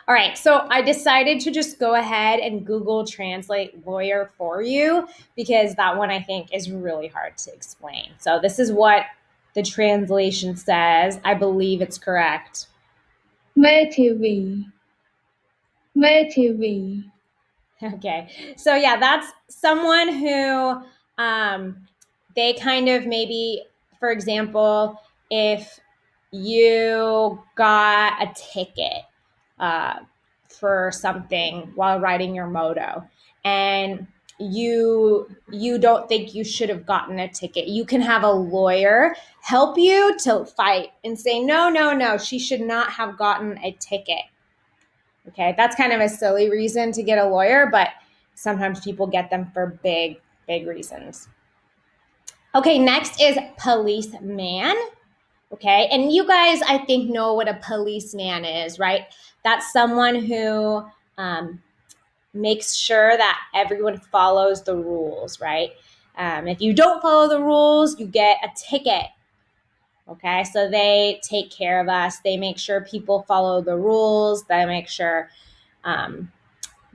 All right, so I decided to just go ahead and Google Translate lawyer for you because that one I think is really hard to explain. So this is what the translation says. I believe it's correct. VTV, VTV, Okay, so yeah, that's someone who they kind of maybe, for example, if you got a ticket uh, for something while riding your moto and you don't think you should have gotten a ticket, you can have a lawyer help you to fight and say no, no, no, she should not have gotten a ticket. Okay, that's kind of a silly reason to get a lawyer, but sometimes people get them for big, big reasons. Okay, next is policeman. Okay, and you guys, I think, know what a policeman is, right? That's someone who um, makes sure that everyone follows the rules, right? If you don't follow the rules, you get a ticket. Okay, so they take care of us. They make sure people follow the rules. They make sure um,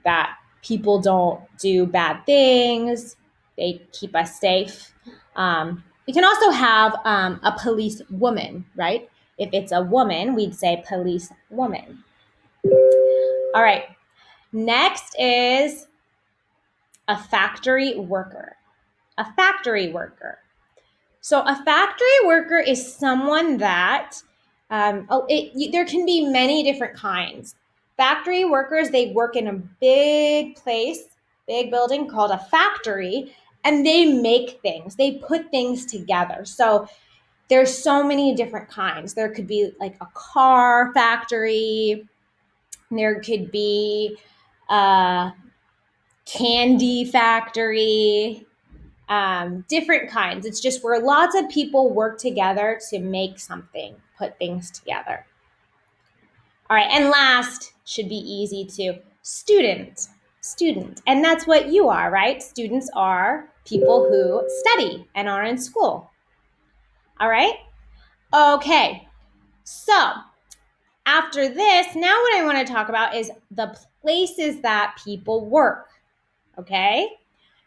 that people don't do bad things. They keep us safe. We can also have a police woman, right? If it's a woman, we'd say police woman. All right. Next is a factory worker. A factory worker. So a factory worker is someone that there can be many different kinds. Factory workers, they work in a big place, big building called a factory, and they make things. They put things together. So there's so many different kinds. There could be like a car factory. There could be a candy factory, different kinds. It's just where lots of people work together to make something, put things together. All right, and last should be easy too. Student. And that's what you are, right? Students are people who study and are in school. All right? Okay. So, after this, now what I want to talk about is the places that people work. Okay?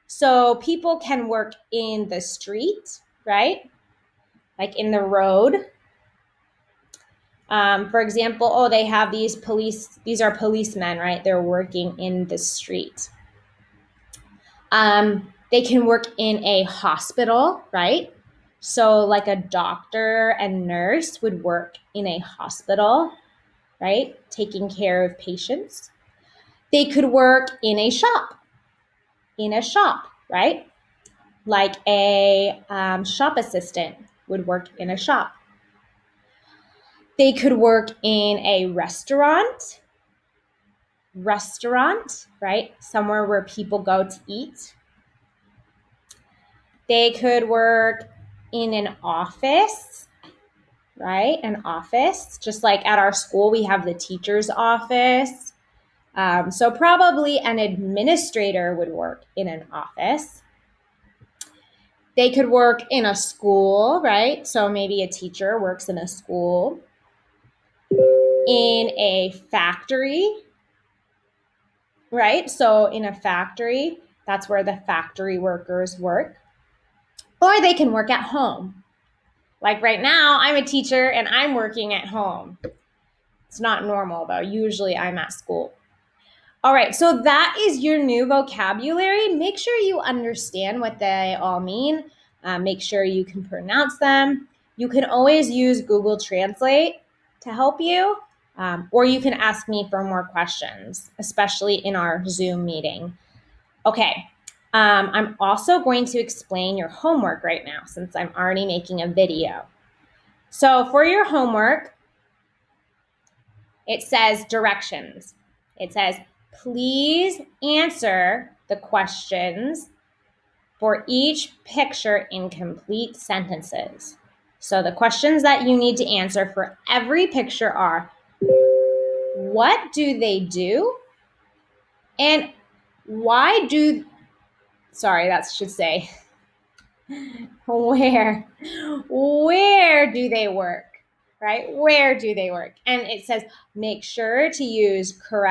So people can work in the street, right? Like in the road. For example, they have these are policemen, right? They're working in the street. They can work in a hospital, right? So, like a doctor and nurse would work in a hospital, right? Taking care of patients. They could work in a shop, right? Like a shop assistant would work in a shop. They could work in a restaurant, right? Somewhere where people go to eat. They could work in an office, right? An office, just like at our school, we have the teacher's office. So probably an administrator would work in an office. They could work in a school, right? So maybe a teacher works in a school. In a factory, right? So in a factory, that's where the factory workers work. Or they can work at home. Like right now, I'm a teacher and I'm working at home. It's not normal though. Usually I'm at school. All right, so that is your new vocabulary. Make sure you understand what they all mean. Make sure you can pronounce them. You can always use Google Translate to help you, or you can ask me for more questions, especially in our Zoom meeting. Okay, I'm also going to explain your homework right now since I'm already making a video. So for your homework, it says directions. It says, please answer the questions for each picture in complete sentences. So the questions that you need to answer for every picture are, what do they do? And why do, sorry, that should say, where do they work? right? Where do they work? And it says make sure to use correct